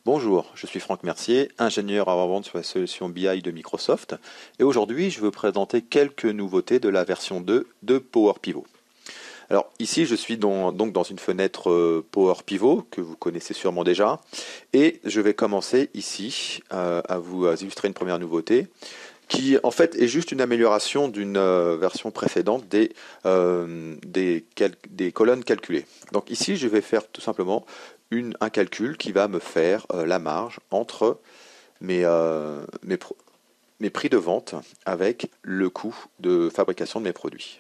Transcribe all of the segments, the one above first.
Bonjour, je suis Franck Mercier, ingénieur avant-vente sur la solution BI de Microsoft, et aujourd'hui je veux présenter quelques nouveautés de la version 2 de Power Pivot. Alors ici je suis donc dans une fenêtre Power Pivot que vous connaissez sûrement déjà, et je vais commencer ici à vous illustrer une première nouveauté qui en fait est juste une amélioration d'une version précédente des colonnes calculées. Donc ici je vais faire tout simplement un calcul qui va me faire la marge entre mes, euh, mes, pro- mes prix de vente avec le coût de fabrication de mes produits.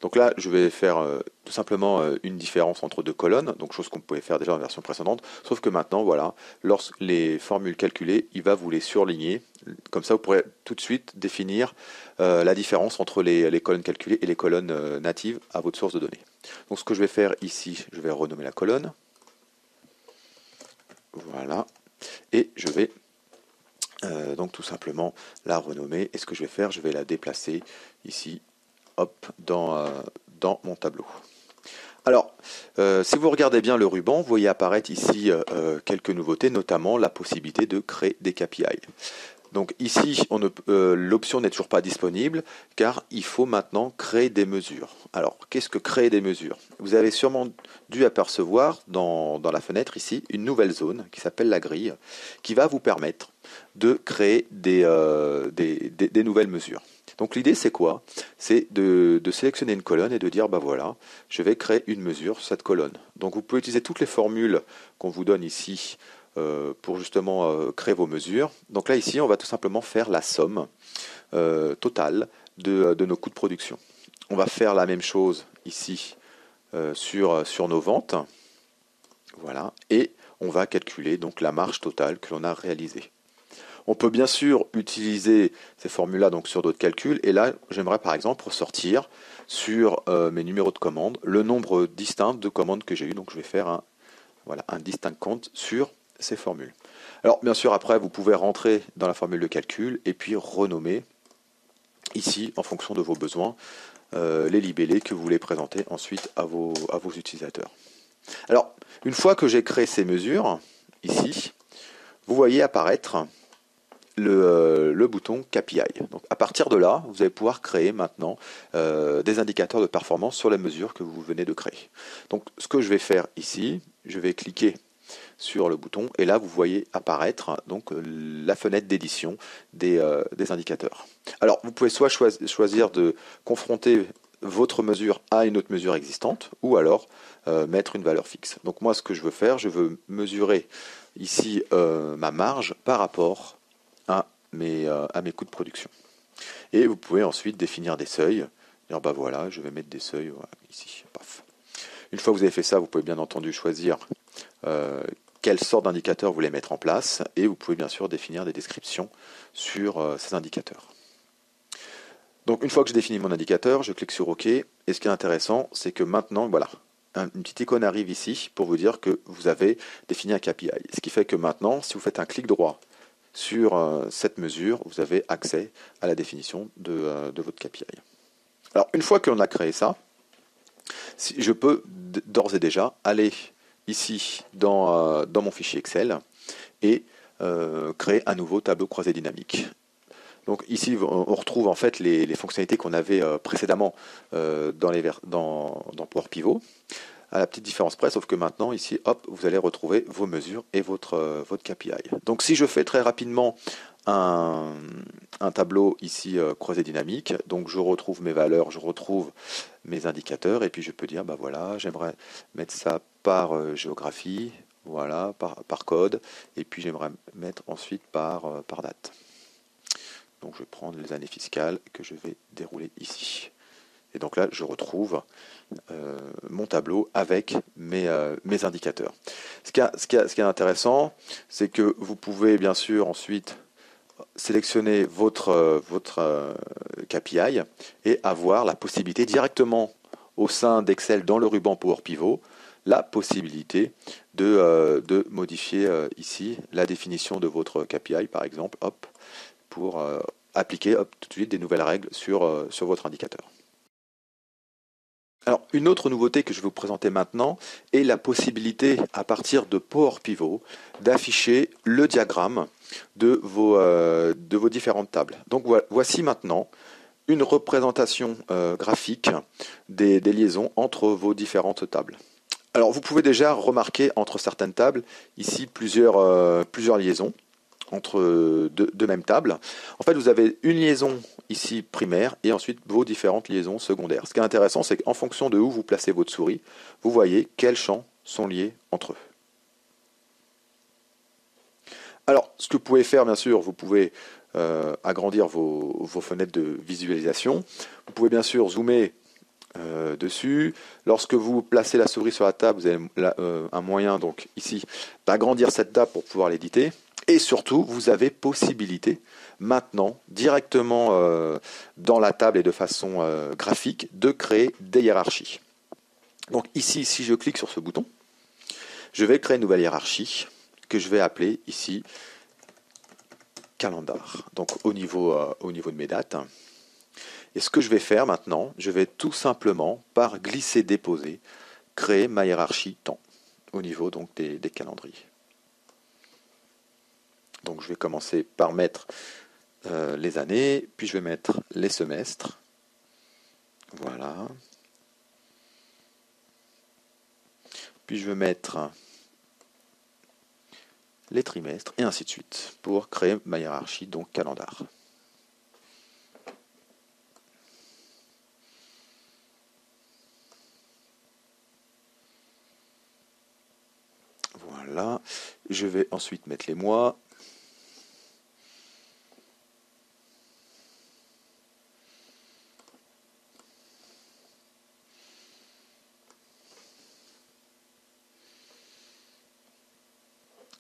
Donc là, je vais faire tout simplement une différence entre deux colonnes, donc chose qu'on pouvait faire déjà en version précédente, sauf que maintenant, voilà, lorsque les formules calculées, il va vous les surligner. Comme ça, vous pourrez tout de suite définir la différence entre les colonnes calculées et les colonnes natives à votre source de données. Donc ce que je vais faire ici, je vais renommer la colonne. Voilà. Et je vais donc tout simplement la renommer. Et ce que je vais faire, je vais la déplacer ici, hop, dans mon tableau. Alors, si vous regardez bien le ruban, vous voyez apparaître ici quelques nouveautés, notamment la possibilité de créer des KPI. Donc ici, l'option n'est toujours pas disponible car il faut maintenant créer des mesures. Alors, qu'est-ce que créer des mesures? Vous avez sûrement dû apercevoir dans la fenêtre ici une nouvelle zone qui s'appelle la grille qui va vous permettre de créer des nouvelles mesures. Donc l'idée c'est quoi? C'est de sélectionner une colonne et de dire bah voilà, je vais créer une mesure sur cette colonne. Donc vous pouvez utiliser toutes les formules qu'on vous donne ici pour justement créer vos mesures. Donc là ici on va tout simplement faire la somme totale de nos coûts de production. On va faire la même chose ici sur nos ventes. Voilà. Et on va calculer donc la marge totale que l'on a réalisée. On peut bien sûr utiliser ces formules-là donc sur d'autres calculs. Et là, j'aimerais par exemple ressortir sur mes numéros de commande le nombre distinct de commandes que j'ai eues. Donc je vais faire un distinct compte sur ces formules. Alors bien sûr, après, vous pouvez rentrer dans la formule de calcul et puis renommer ici, en fonction de vos besoins, les libellés que vous voulez présenter ensuite à vos utilisateurs. Alors, une fois que j'ai créé ces mesures, ici, vous voyez apparaître le bouton KPI. Donc à partir de là, vous allez pouvoir créer maintenant des indicateurs de performance sur les mesures que vous venez de créer. Donc ce que je vais faire ici, je vais cliquer sur le bouton et là vous voyez apparaître donc la fenêtre d'édition des indicateurs. Alors vous pouvez soit choisir de confronter votre mesure à une autre mesure existante ou alors mettre une valeur fixe. Donc moi ce que je veux faire, je veux mesurer ici ma marge par rapport à mes coûts de production. Et vous pouvez ensuite définir des seuils. Dire bah voilà, je vais mettre des seuils voilà, ici. Paf. Une fois que vous avez fait ça, vous pouvez bien entendu choisir quelle sorte d'indicateur vous voulez mettre en place et vous pouvez bien sûr définir des descriptions sur ces indicateurs. Donc une fois que j'ai défini mon indicateur, je clique sur OK et ce qui est intéressant, c'est que maintenant, voilà, une petite icône arrive ici pour vous dire que vous avez défini un KPI. Ce qui fait que maintenant, si vous faites un clic droit sur cette mesure, vous avez accès à la définition de votre KPI. Alors une fois qu'on a créé ça, je peux d'ores et déjà aller ici dans mon fichier Excel et créer un nouveau tableau croisé dynamique. Donc ici, on retrouve en fait les fonctionnalités qu'on avait précédemment dans Power Pivot, à la petite différence près, sauf que maintenant, ici, hop, vous allez retrouver vos mesures et votre KPI. Donc si je fais très rapidement un tableau ici croisé dynamique, donc je retrouve mes valeurs, je retrouve mes indicateurs, et puis je peux dire, bah voilà, j'aimerais mettre ça par géographie, voilà, par code, et puis j'aimerais mettre ensuite par date. Donc je vais prendre les années fiscales que je vais dérouler ici. Et donc là, je retrouve mon tableau avec mes indicateurs. Ce qui est intéressant, c'est que vous pouvez bien sûr ensuite sélectionner votre KPI et avoir la possibilité directement au sein d'Excel dans le ruban Power Pivot, la possibilité de modifier ici la définition de votre KPI, par exemple, hop, pour appliquer tout de suite des nouvelles règles sur votre indicateur. Alors, une autre nouveauté que je vais vous présenter maintenant est la possibilité, à partir de Power Pivot, d'afficher le diagramme de vos différentes tables. Donc, voici maintenant une représentation graphique des liaisons entre vos différentes tables. Alors, vous pouvez déjà remarquer entre certaines tables, ici, plusieurs liaisons entre deux mêmes tables. En fait, vous avez une liaison ici primaire et ensuite vos différentes liaisons secondaires. Ce qui est intéressant, c'est qu'en fonction de où vous placez votre souris, vous voyez quels champs sont liés entre eux. Alors, ce que vous pouvez faire, bien sûr, vous pouvez agrandir vos fenêtres de visualisation. Vous pouvez bien sûr zoomer dessus. Lorsque vous placez la souris sur la table, vous avez un moyen, donc ici, d'agrandir cette table pour pouvoir l'éditer. Et surtout, vous avez possibilité maintenant, directement dans la table et de façon graphique, de créer des hiérarchies. Donc ici, si je clique sur ce bouton, je vais créer une nouvelle hiérarchie que je vais appeler ici calendar. Donc au niveau de mes dates. Et ce que je vais faire maintenant, je vais tout simplement, par glisser-déposer, créer ma hiérarchie temps au niveau donc des calendriers. Donc je vais commencer par mettre les années, puis je vais mettre les semestres. Voilà. Puis je vais mettre les trimestres, et ainsi de suite, pour créer ma hiérarchie, donc calendar. Voilà. Je vais ensuite mettre les mois.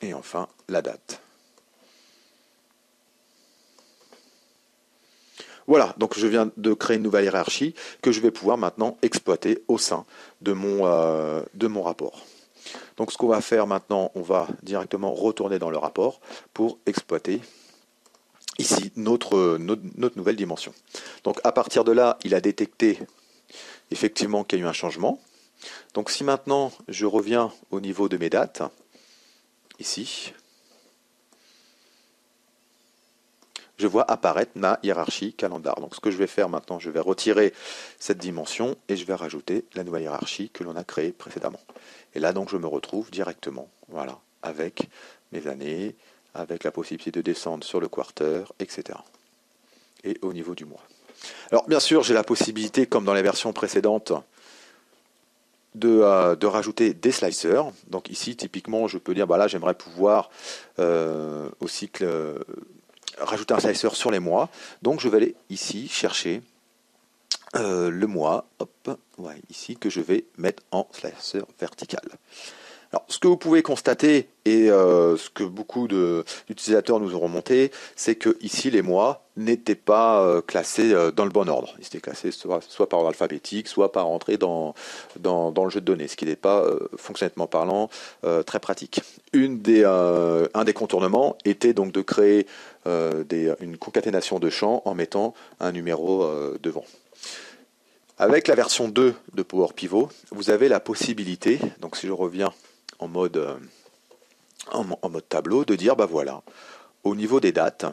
Et enfin, la date. Voilà, donc je viens de créer une nouvelle hiérarchie que je vais pouvoir maintenant exploiter au sein de mon rapport. Donc ce qu'on va faire maintenant, on va directement retourner dans le rapport pour exploiter ici notre nouvelle dimension. Donc à partir de là, il a détecté effectivement qu'il y a eu un changement. Donc si maintenant je reviens au niveau de mes dates, ici, je vois apparaître ma hiérarchie calendar. Donc ce que je vais faire maintenant, je vais retirer cette dimension et je vais rajouter la nouvelle hiérarchie que l'on a créée précédemment. Et là donc je me retrouve directement, voilà, avec mes années, avec la possibilité de descendre sur le quarter, etc. Et au niveau du mois. Alors bien sûr, j'ai la possibilité, comme dans les versions précédentes, de rajouter des slicers. Donc ici, typiquement, je peux dire, bah là, j'aimerais pouvoir aussi rajouter un slicer sur les mois. Donc je vais aller ici chercher le mois, hop, ouais, ici, que je vais mettre en slicer vertical. Alors, ce que vous pouvez constater, et ce que beaucoup d'utilisateurs nous ont remonté, c'est que ici les mois n'étaient pas classés dans le bon ordre. Ils étaient classés soit par ordre alphabétique, soit par entrée dans le jeu de données, ce qui n'est pas, fonctionnellement parlant, très pratique. Un des contournements était donc de créer une concaténation de champs en mettant un numéro devant. Avec la version 2 de Power Pivot, vous avez la possibilité, donc si je reviens en mode tableau, de dire, bah voilà, au niveau des dates,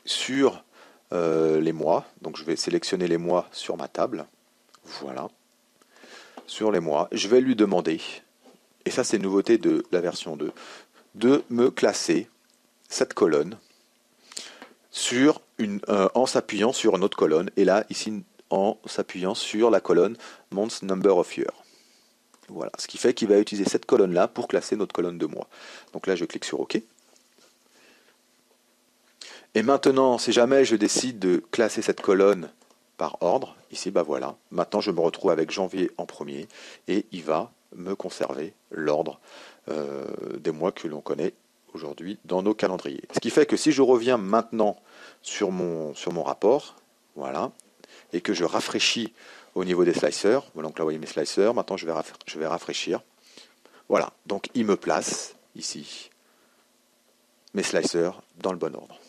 sur les mois, donc je vais sélectionner les mois sur ma table, voilà, sur les mois, je vais lui demander, et ça c'est une nouveauté de la version 2, de me classer cette colonne en s'appuyant sur une autre colonne, et là, ici, en s'appuyant sur la colonne Month Number of Year. Voilà, ce qui fait qu'il va utiliser cette colonne-là pour classer notre colonne de mois. Donc là, je clique sur OK. Et maintenant, si jamais je décide de classer cette colonne par ordre, ici, bah voilà, maintenant je me retrouve avec janvier en premier, et il va me conserver l'ordre des mois que l'on connaît aujourd'hui dans nos calendriers. Ce qui fait que si je reviens maintenant sur mon rapport, voilà, et que je rafraîchis au niveau des slicers, voilà, donc là vous voyez mes slicers, maintenant je vais rafraîchir, voilà, donc il me place ici mes slicers dans le bon ordre.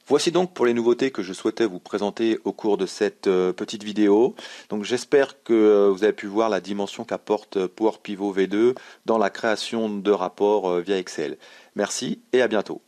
Voici donc pour les nouveautés que je souhaitais vous présenter au cours de cette petite vidéo. Donc j'espère que vous avez pu voir la dimension qu'apporte Power Pivot V2 dans la création de rapports via Excel. Merci et à bientôt.